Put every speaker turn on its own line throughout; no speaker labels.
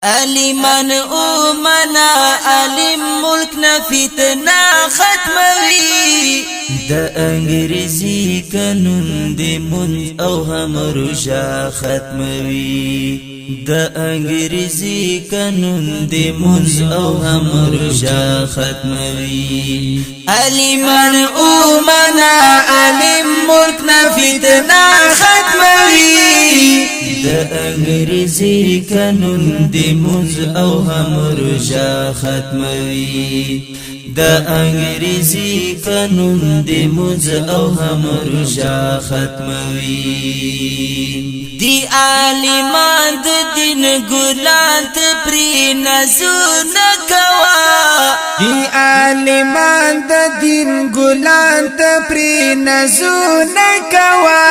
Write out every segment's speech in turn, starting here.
علیمان او منا علم ملک نا فتنہ ختموی د انګریزی قانون د منځ او هم روژه ختموی د انګریزی قانون د منځ او هم روژه ختموی علیمان او منا علم ملک نا فتنہ ختموی د انګریزی قانون د منځ او هم روژه ختموي د انګریزی قانون د منځ او هم روژه ختموي دی عالمان د دین ګلان ته پرې نازونه کوا
دی عالمان د دین ګلان ته پرې نازونه کوا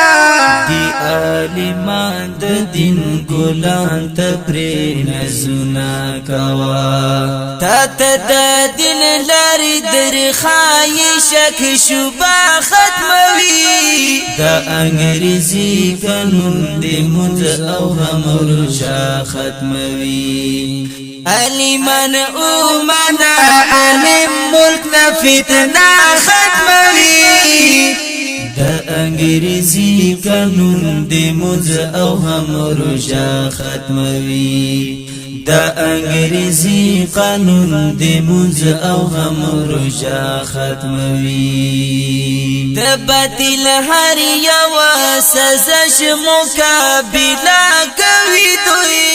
دی عالمان د دین ګلان ته پرې نازونه کوا تا ته د دین لارې در خای شک شوبه ختموي د انګریزی قانون د منځ او هم روژه ختموي علیمان او منا علم ملک نا فتنہ ختموي د انګریزی قانون د منځ او هم روژه ختموي د انګریزی قانون د منځ او هم روژه ختموي د باطل هر یو سزاش مقابله کوي دوی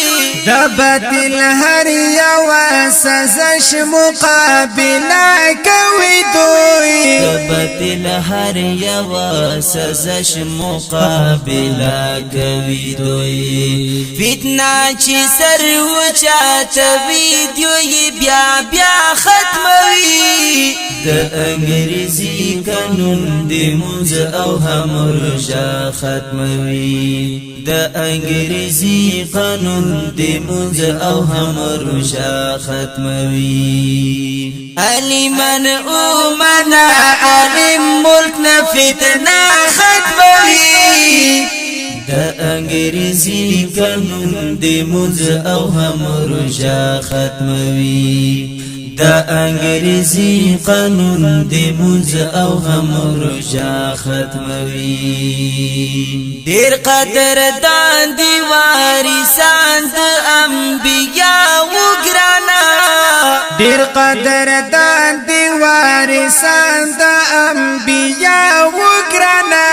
د باطل هر یو سزاش مقابله کوي دوی
د باطل هر یو سزاش مقابله کوي دوی فتنه چې سر وچاته ویډیو بیا بیا ختموي د انګریزی قانون د منځ او هم روژه ختموي د انګریزی قانون د منځ او هم روژه ختموي علیمان او منا علم ملک نا فتنہ ختموي د انګریزی قانون د منځ او هم روژه ختموي د انګریزی قانون د منځ او هم روژه ختموي ډیر قدردان دی وارثان د انبیاء وګرانا
ډیر قدردان دی وارثان د انبیاء وګرانا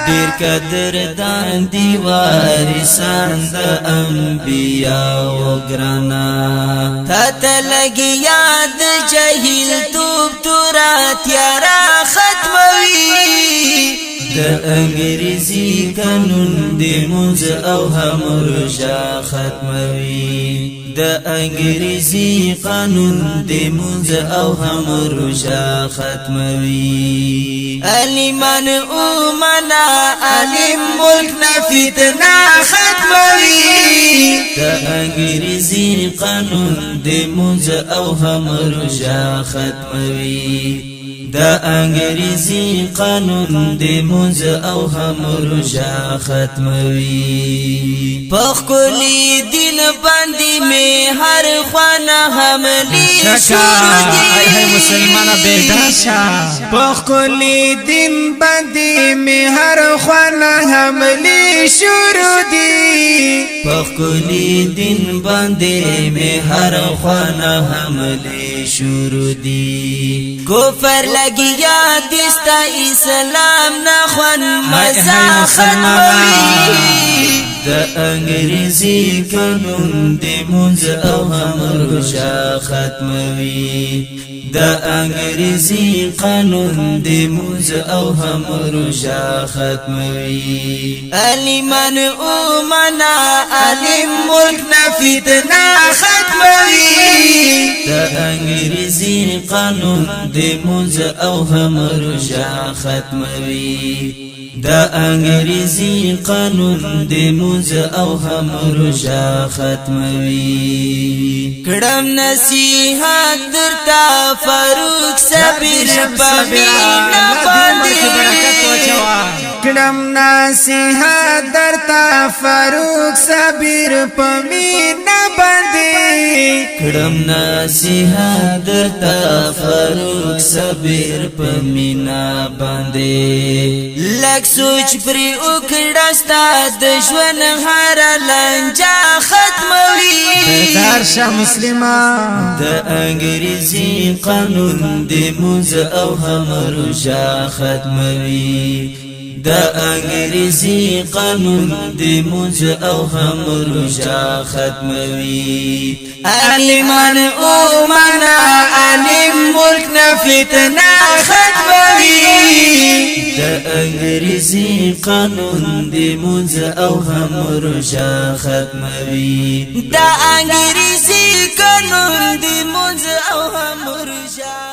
ډیر قدردان دی وارثان د انبیاء وګرانا ته لګي یاد جاهل توب تورا تیارا ختموي د انګریزی قانون د منځ او هم روژه ختموي د انګریزی قانون د منځ او هم روژه ختموي علیمان او منا علم ملک نا فتنہ ختموي د انګریزی قانون د منځ او هم روژه ختموي د انګریزی قانون د منځ او هم روژه ختموي په خپل دین باندې می هر خوانه حملې شروع دي
مسلمانه بیداشا په خپل دین باندې می هر خوانه حملې شروع دي
په خپل دین باندې می هر خوانه حملې شروع دي کفر لگی یاد استا اسلام نخوان مزا ختموي د انګریزی قانون د منځ او هم روژه ختموي د انګریزی قانون د منځ او هم روژه ختموي علیمان او منا علم ملک نا فتنہ ختموي د انګریزی قانون د منځ او هم روژه ختموي د انګریزی قانون د منځ او هم روژه ختموي کړم نصیحت درته فاروق صابر پمینا باندې
کړم نصیحت درته فاروق صابر پمینا باندې
کړم نصیحت درته فاروق صبر په مینا باندې لک سوچ پرې وکړه ستا د ژوند هر لنجه ختموي
بیدار شه مسلمان
د انګریزي قانون د موز او هم روژه ختموي د انګریزي قانون د موز او هم روژه ختموي عالمان او منا عالم ملک نه فتنه ختموي د انګریزي قانون د موز او هم روژه ختموي د انګریزي قانون د موز او هم روژه